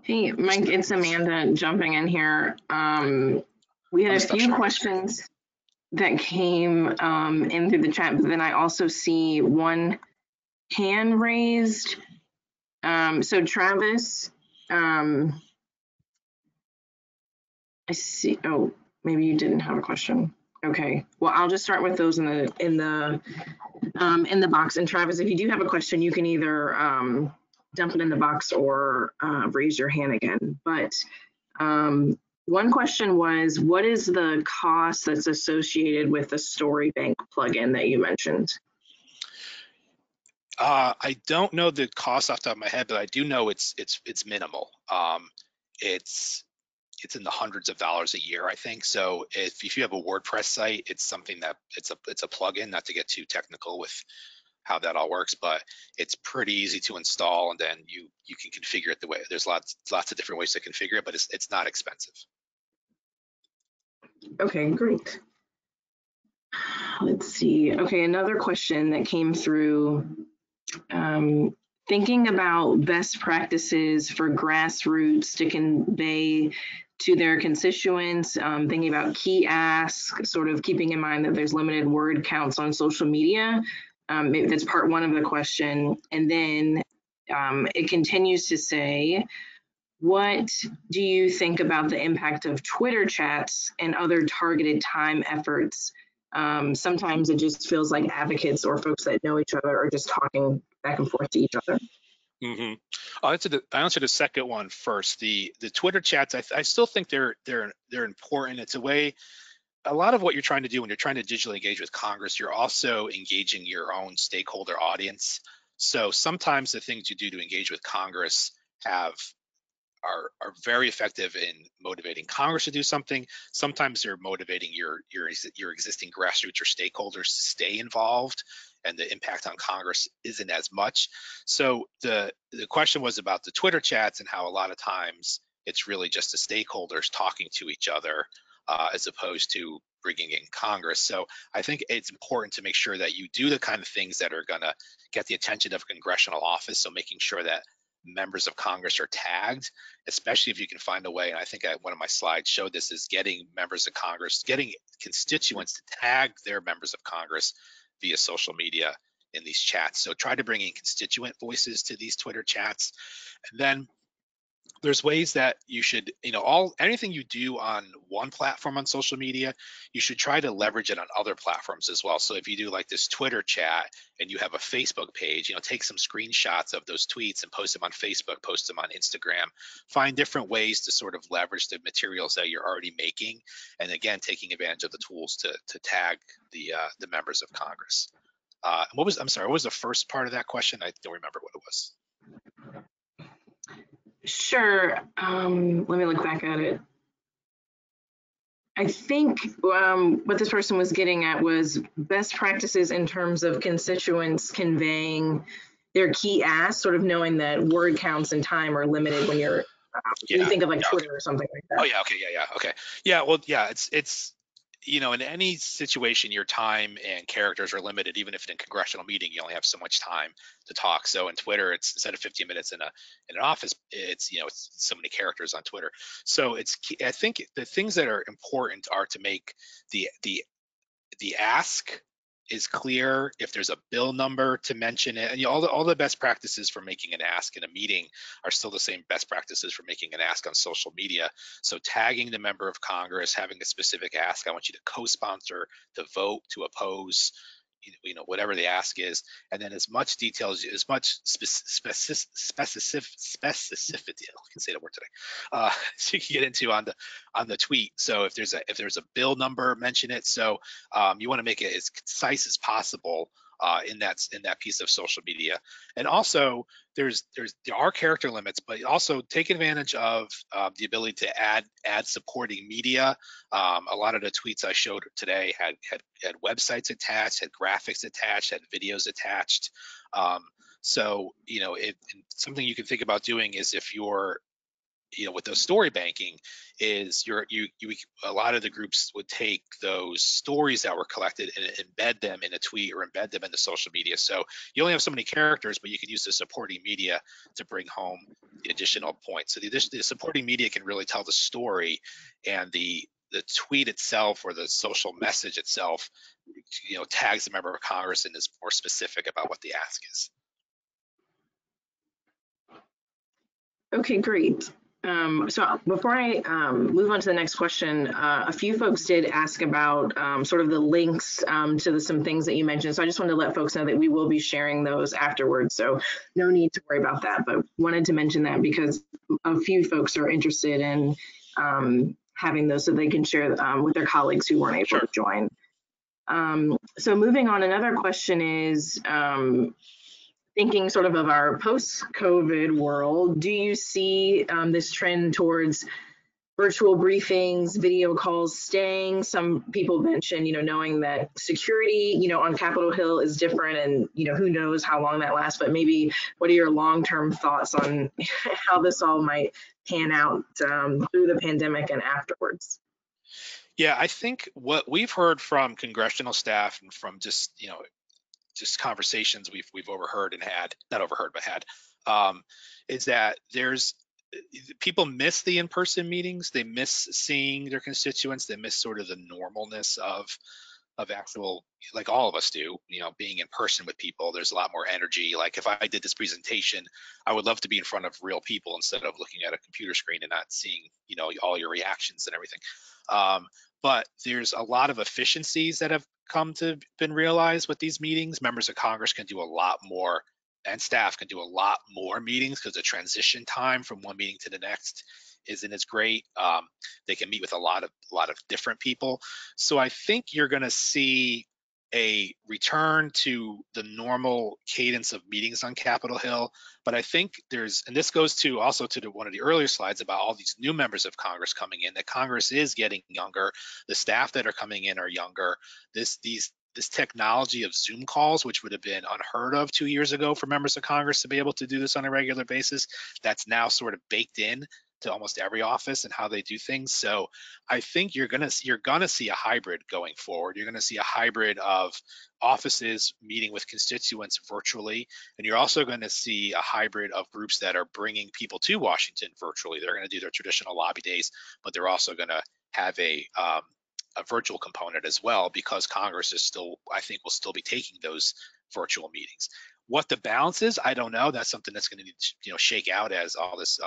Hey, Mike, it's Amanda jumping in here. We had a few questions that came in through the chat, but then I also see one hand raised. So Travis, I see. Oh, maybe you didn't have a question. Okay. Well, I'll just start with those in the box. And Travis, if you do have a question, you can either dump it in the box or raise your hand again. But one question was, what is the cost that's associated with the Story Bank plugin that you mentioned? I don't know the cost off the top of my head, but I do know it's minimal. it's in the hundreds of dollars a year, I think. So if you have a WordPress site, it's something that it's a plugin, not to get too technical with how that all works, but it's pretty easy to install, and then you can configure it the way. There's lots of different ways to configure it, but it's not expensive. Okay, great. Let's see. Okay, another question that came through. Thinking about best practices for grassroots to convey to their constituents, thinking about key asks, sort of keeping in mind that there's limited word counts on social media. Maybe that's part one of the question. And then it continues to say, what do you think about the impact of Twitter chats and other targeted time efforts? Sometimes it just feels like advocates or folks that know each other are just talking back and forth to each other. Mm-hmm. I'll answer the second one first. The Twitter chats, I still think they're important. It's a way. A lot of what you're trying to do when you're trying to digitally engage with Congress, you're also engaging your own stakeholder audience. So sometimes the things you do to engage with Congress are very effective in motivating Congress to do something. Sometimes they're motivating your existing grassroots or stakeholders to stay involved, and the impact on Congress isn't as much. So the question was about the Twitter chats and how a lot of times it's really just the stakeholders talking to each other as opposed to bringing in Congress. So I think it's important to make sure that you do the kind of things that are going to get the attention of a congressional office. So making sure that members of Congress are tagged, especially if you can find a way, and I think one of my slides showed this, is getting members of Congress, getting constituents to tag their members of Congress via social media in these chats. So try to bring in constituent voices to these Twitter chats. And then there's ways that you should, anything you do on one platform on social media, you should try to leverage it on other platforms as well. So if you do like this Twitter chat and you have a Facebook page, take some screenshots of those tweets and post them on Facebook, post them on Instagram, find different ways to sort of leverage the materials that you're already making. And again, taking advantage of the tools to tag the members of Congress. What was the first part of that question? I don't remember what it was. Sure. Let me look back at it. I think what this person was getting at was best practices in terms of constituents conveying their key asks, sort of knowing that word counts and time are limited when you're, you think of like Twitter or something like that. Oh yeah, okay, okay. Yeah, well, yeah, it's in any situation, your time and characters are limited. Even if in a congressional meeting, you only have so much time to talk. So in Twitter, it's instead of 15 minutes in an office, it's it's so many characters on Twitter. So I think the things that are important are to make the ask is clear. If there's a bill number, to mention it, and all the best practices for making an ask in a meeting are still the same best practices for making an ask on social media. So tagging the member of Congress, having a specific ask, I want you to co-sponsor, to vote, to oppose, whatever the ask is, and then as much details, as much specificity, I can say the word today, so you can get into on the tweet. So if there's a bill number, mention it. So you want to make it as concise as possible in that piece of social media. And also there are character limits, but also take advantage of the ability to add supporting media. A lot of the tweets I showed today had websites attached, had graphics attached, had videos attached. So something you can think about doing is, if you're with those story banking, is a lot of the groups would take those stories that were collected and embed them in a tweet or embed them in the social media. So you only have so many characters, but you can use the supporting media to bring home the additional points. So the supporting media can really tell the story, and the tweet itself or the social message itself, tags the member of Congress and is more specific about what the ask is. Okay, great. So before I move on to the next question, a few folks did ask about sort of the links to some things that you mentioned. So I just wanted to let folks know that we will be sharing those afterwards. So no need to worry about that, but wanted to mention that because a few folks are interested in having those so they can share with their colleagues who weren't able to join. So moving on, another question is, thinking sort of our post-COVID world, do you see this trend towards virtual briefings, video calls staying. Some people mention, knowing that security, on Capitol Hill is different, and, who knows how long that lasts, but maybe what are your long-term thoughts on how this all might pan out through the pandemic and afterwards? Yeah, I think what we've heard from congressional staff and from just conversations we've overheard and had, not overheard but had, is that people miss the in-person meetings. They miss seeing their constituents. They miss sort of the normalness of actual, like all of us do, being in person with people. There's a lot more energy. Like if I did this presentation, I would love to be in front of real people instead of looking at a computer screen and not seeing, all your reactions and everything. But there's a lot of efficiencies that have been realized with these meetings. Members of Congress can do a lot more, and staff can do a lot more meetings because the transition time from one meeting to the next isn't as great. They can meet with a lot of different people. So I think you're going to see a return to the normal cadence of meetings on Capitol Hill. But I think and this goes also to one of the earlier slides about all these new members of Congress coming in, that Congress is getting younger. The staff that are coming in are younger. This technology of Zoom calls, which would have been unheard of 2 years ago for members of Congress to be able to do this on a regular basis, that's now sort of baked in to almost every office and how they do things. So I think you're gonna see a hybrid going forward. You're gonna see a hybrid of offices meeting with constituents virtually, and you're also gonna see a hybrid of groups that are bringing people to Washington virtually. They're gonna do their traditional lobby days, but they're also gonna have a virtual component as well, because Congress I think will still be taking those virtual meetings. What the balance is, I don't know. That's something that's going to need to shake out as all this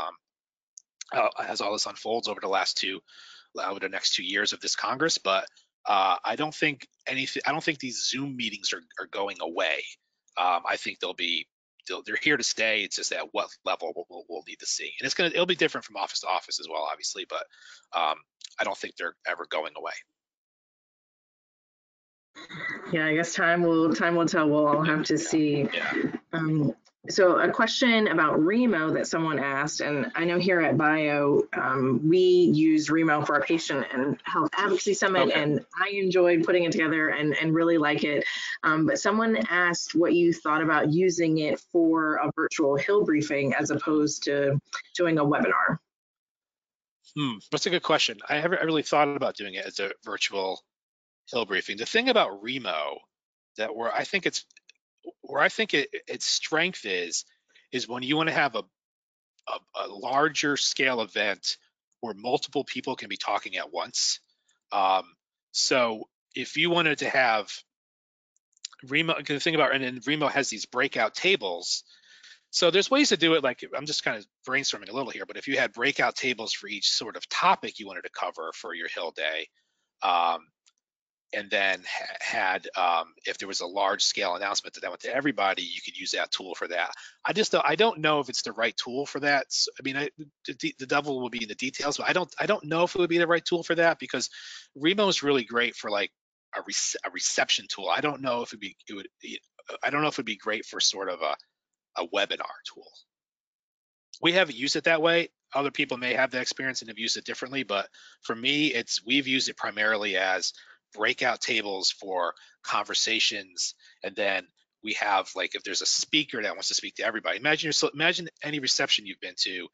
unfolds over the next 2 years of this Congress. But I don't think these Zoom meetings are going away. I think they're here to stay. It's just at what level we'll need to see, and it'll be different from office to office as well, obviously. But I don't think they're ever going away. Yeah, I guess time will tell. We'll all have to see. Yeah. So a question about Remo that someone asked, and I know here at BIO, we use Remo for our patient and health advocacy summit, Okay. and I enjoyed putting it together and really like it. But someone asked what you thought about using it for a virtual Hill briefing as opposed to doing a webinar. That's a good question. I haven't really thought about doing it as a virtual Hill briefing. The thing about Remo where I think its strength is when you want to have a larger scale event where multiple people can be talking at once. So if you wanted to have Remo, the thing about, and then Remo has these breakout tables. So there's ways to do it. Like, I'm just kind of brainstorming a little here, but if you had breakout tables for each sort of topic you wanted to cover for your Hill Day, and then had, if there was a large scale announcement that went to everybody, you could use that tool for that. I don't know if it's the right tool for that. I mean, the devil will be in the details, but I don't know if it would be the right tool for that, because Remo is really great for like a reception tool. I don't know if it would be great for sort of a webinar tool. We haven't used it that way. Other people may have that experience and have used it differently, but for me, we've used it primarily as breakout tables for conversations, and then we have, like, if there's a speaker that wants to speak to everybody, imagine any reception you've been to.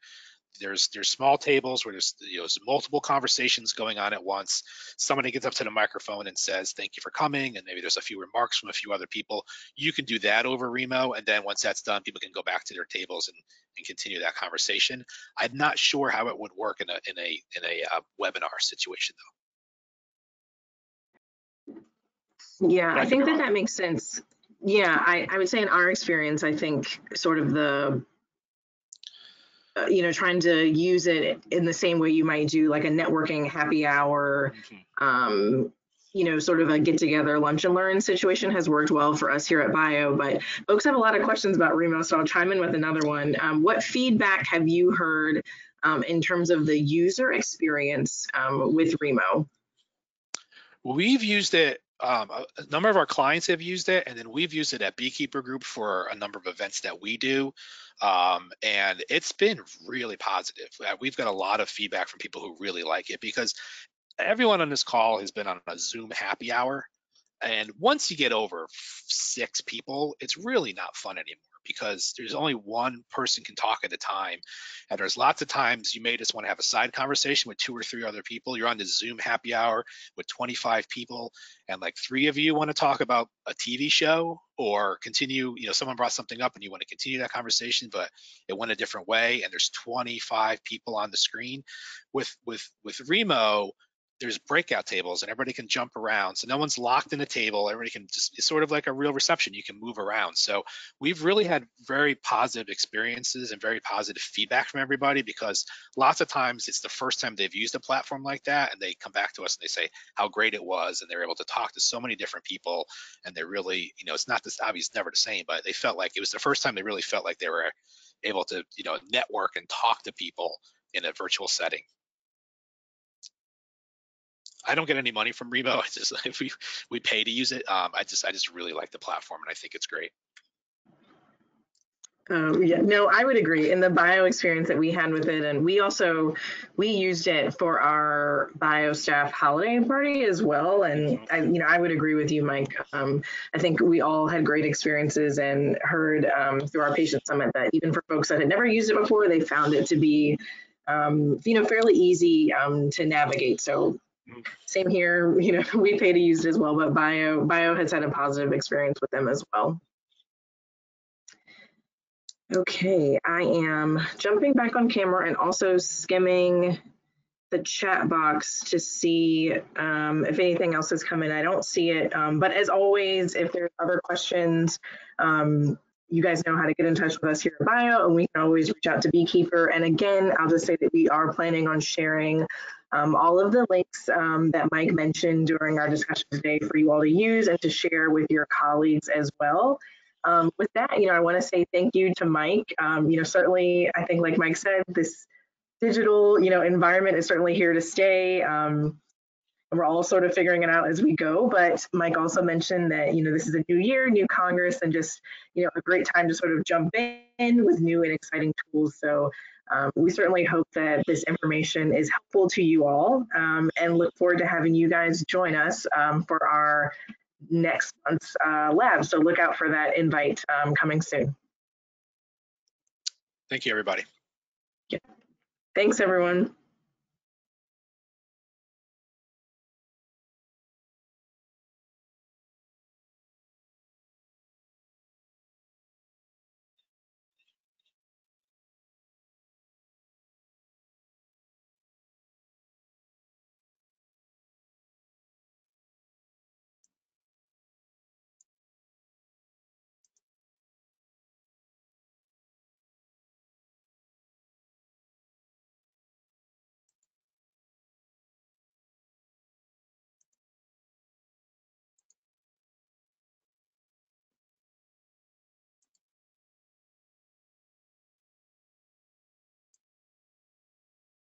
There's small tables where there's multiple conversations going on at once. Somebody gets up to the microphone and says, "Thank you for coming," and maybe there's a few remarks from a few other people. You can do that over Remo, and then once that's done, people can go back to their tables and continue that conversation. I'm not sure how it would work in a webinar situation though. Yeah, I think that makes sense. Yeah, I would say in our experience, I think sort of the trying to use it in the same way you might do like a networking happy hour, sort of a get together lunch and learn situation has worked well for us here at BIO. But folks have a lot of questions about Remo, so I'll chime in with another one. What feedback have you heard in terms of the user experience with Remo? We've used it A number of our clients have used it, and then we've used it at Beekeeper Group for a number of events that we do. And it's been really positive. We've got a lot of feedback from people who really like it, because everyone on this call has been on a Zoom happy hour. And once you get over 6 people, it's really not fun anymore, because there's only one person can talk at a time. And there's lots of times you may just want to have a side conversation with 2 or 3 other people. You're on the Zoom happy hour with 25 people, and like 3 of you want to talk about a TV show or continue, someone brought something up and you want to continue that conversation, but it went a different way, and there's 25 people on the screen. With Remo, there's breakout tables and everybody can jump around. So no one's locked in a table. Everybody can just, it's sort of like a real reception. You can move around. So we've really had very positive experiences and very positive feedback from everybody, because lots of times it's the first time they've used a platform like that, and they come back to us and they say how great it was. And they're able to talk to so many different people, and they really, it's not this obvious, never the same, but they felt like it was the first time they really felt like they were able to, network and talk to people in a virtual setting. I don't get any money from Remo. It's just, if we pay to use it. I just really like the platform, and I think it's great. Yeah, no, I would agree. In the bio experience that we had with it, and we used it for our bio staff holiday party as well. And I would agree with you, Mike. I think we all had great experiences, and heard through our patient summit that even for folks that had never used it before, they found it to be fairly easy to navigate. So same here, we pay to use it as well, but bio has had a positive experience with them as well. Okay, I am jumping back on camera and also skimming the chat box to see if anything else has come in. I don't see it, but as always, if there's other questions, you guys know how to get in touch with us here at Bio, and we can always reach out to Beekeeper. And again, I'll just say that we are planning on sharing all of the links that Mike mentioned during our discussion today for you all to use and to share with your colleagues as well. With that, I want to say thank you to Mike. Certainly, I think, like Mike said, this digital, environment is certainly here to stay. And we're all sort of figuring it out as we go. But Mike also mentioned that, this is a new year, new Congress, and just, a great time to sort of jump in with new and exciting tools. So we certainly hope that this information is helpful to you all, and look forward to having you guys join us for our next month's lab. So look out for that invite coming soon. Thank you, everybody. Yeah. Thanks, everyone.